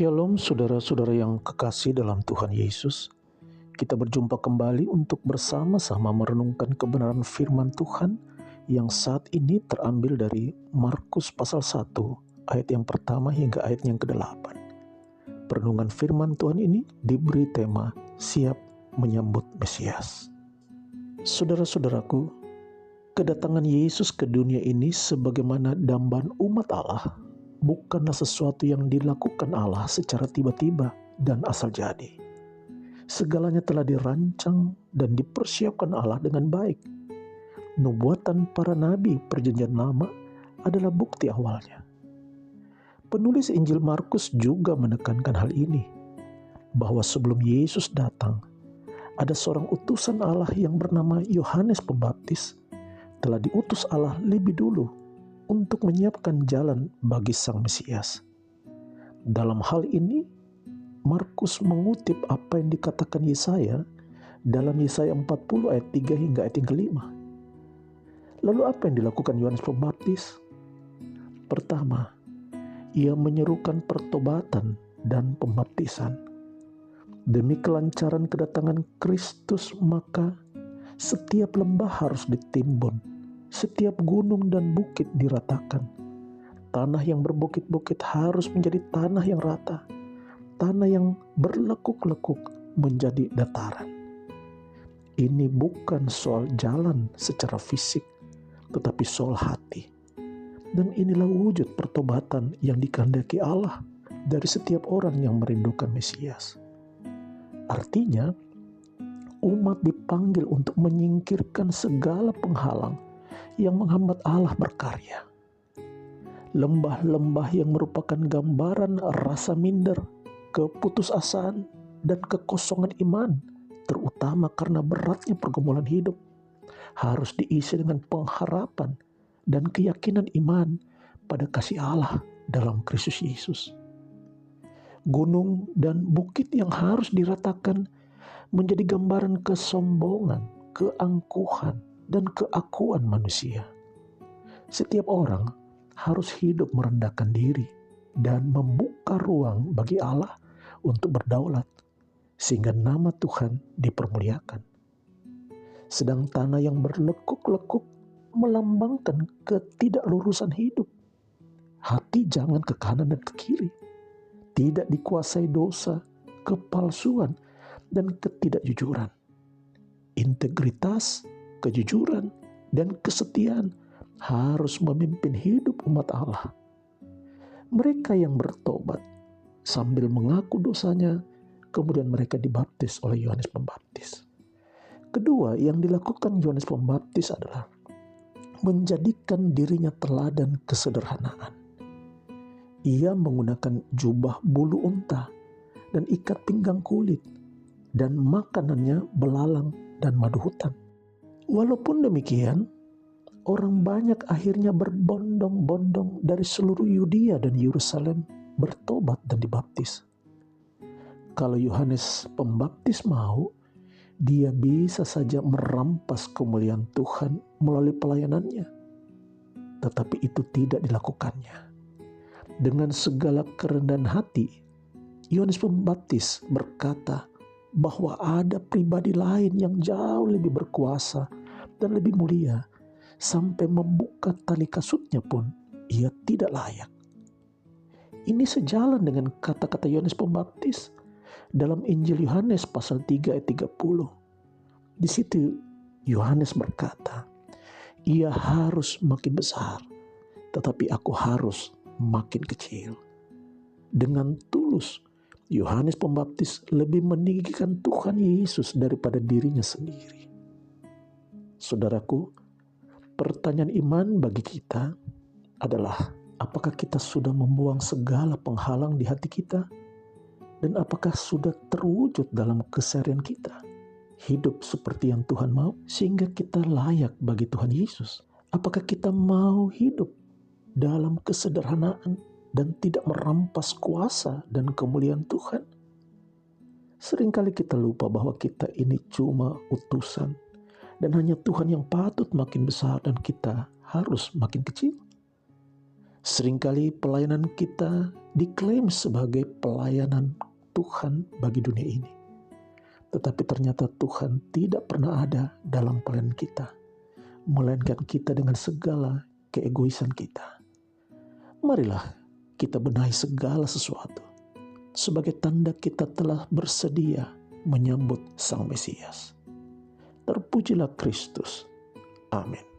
Shalom saudara-saudara yang kekasih dalam Tuhan Yesus. Kita berjumpa kembali untuk bersama-sama merenungkan kebenaran firman Tuhan yang saat ini terambil dari Markus pasal 1 ayat yang pertama hingga ayat yang ke-8. Perenungan firman Tuhan ini diberi tema Siap Menyambut Mesias. Saudara-saudaraku, kedatangan Yesus ke dunia ini sebagaimana dambaan umat Allah bukanlah sesuatu yang dilakukan Allah secara tiba-tiba dan asal jadi. Segalanya telah dirancang dan dipersiapkan Allah dengan baik. Nubuatan para nabi Perjanjian Lama adalah bukti awalnya. Penulis Injil Markus juga menekankan hal ini, bahwa sebelum Yesus datang, ada seorang utusan Allah yang bernama Yohanes Pembaptis telah diutus Allah lebih dulu untuk menyiapkan jalan bagi Sang Mesias. Dalam hal ini, Markus mengutip apa yang dikatakan Yesaya dalam Yesaya 40 ayat 3 hingga ayat yang ke-5. Lalu apa yang dilakukan Yohanes Pembaptis? Pertama, ia menyerukan pertobatan dan pembaptisan. Demi kelancaran kedatangan Kristus, maka setiap lembah harus ditimbun, setiap gunung dan bukit diratakan. Tanah yang berbukit-bukit harus menjadi tanah yang rata. Tanah yang berlekuk-lekuk menjadi dataran. Ini bukan soal jalan secara fisik, tetapi soal hati. Dan inilah wujud pertobatan yang dikehendaki Allah dari setiap orang yang merindukan Mesias. Artinya, umat dipanggil untuk menyingkirkan segala penghalang yang menghambat Allah berkarya. Lembah-lembah yang merupakan gambaran rasa minder, keputusasaan, dan kekosongan iman, terutama karena beratnya pergumulan hidup, harus diisi dengan pengharapan dan keyakinan iman pada kasih Allah dalam Kristus Yesus. Gunung dan bukit yang harus diratakan menjadi gambaran kesombongan, keangkuhan, dan keakuan manusia. Setiap orang harus hidup merendahkan diri dan membuka ruang bagi Allah untuk berdaulat, sehingga nama Tuhan dipermuliakan. Sedang tanah yang berlekuk-lekuk melambangkan ketidaklurusan hidup. Hati jangan ke kanan dan ke kiri. Tidak dikuasai dosa, kepalsuan, dan ketidakjujuran. Integritas, kejujuran, dan kesetiaan harus memimpin hidup umat Allah. Mereka yang bertobat sambil mengaku dosanya, kemudian mereka dibaptis oleh Yohanes Pembaptis. Kedua yang dilakukan Yohanes Pembaptis adalah menjadikan dirinya teladan kesederhanaan. Ia menggunakan jubah bulu unta dan ikat pinggang kulit, dan makanannya belalang dan madu hutan. Walaupun demikian, orang banyak akhirnya berbondong-bondong dari seluruh Yudea dan Yerusalem bertobat dan dibaptis. Kalau Yohanes Pembaptis mau, dia bisa saja merampas kemuliaan Tuhan melalui pelayanannya. Tetapi itu tidak dilakukannya. Dengan segala kerendahan hati, Yohanes Pembaptis berkata bahwa ada pribadi lain yang jauh lebih berkuasa dan lebih mulia, sampai membuka tali kasutnya pun ia tidak layak. Ini sejalan dengan kata-kata Yohanes Pembaptis dalam Injil Yohanes pasal 3 ayat 30. Di situ Yohanes berkata, "Ia harus makin besar, tetapi aku harus makin kecil." Dengan tulus, Yohanes Pembaptis lebih meninggikan Tuhan Yesus daripada dirinya sendiri. Saudaraku, pertanyaan iman bagi kita adalah, apakah kita sudah membuang segala penghalang di hati kita? Dan apakah sudah terwujud dalam keseharian kita? Hidup seperti yang Tuhan mau sehingga kita layak bagi Tuhan Yesus. Apakah kita mau hidup dalam kesederhanaan dan tidak merampas kuasa dan kemuliaan Tuhan? Seringkali kita lupa bahwa kita ini cuma utusan, dan hanya Tuhan yang patut makin besar dan kita harus makin kecil. Seringkali pelayanan kita diklaim sebagai pelayanan Tuhan bagi dunia ini. Tetapi ternyata Tuhan tidak pernah ada dalam pelayanan kita, melainkan kita dengan segala keegoisan kita. Marilah kita benahi segala sesuatu sebagai tanda kita telah bersedia menyambut Sang Mesias. Terpujilah Kristus. Amin.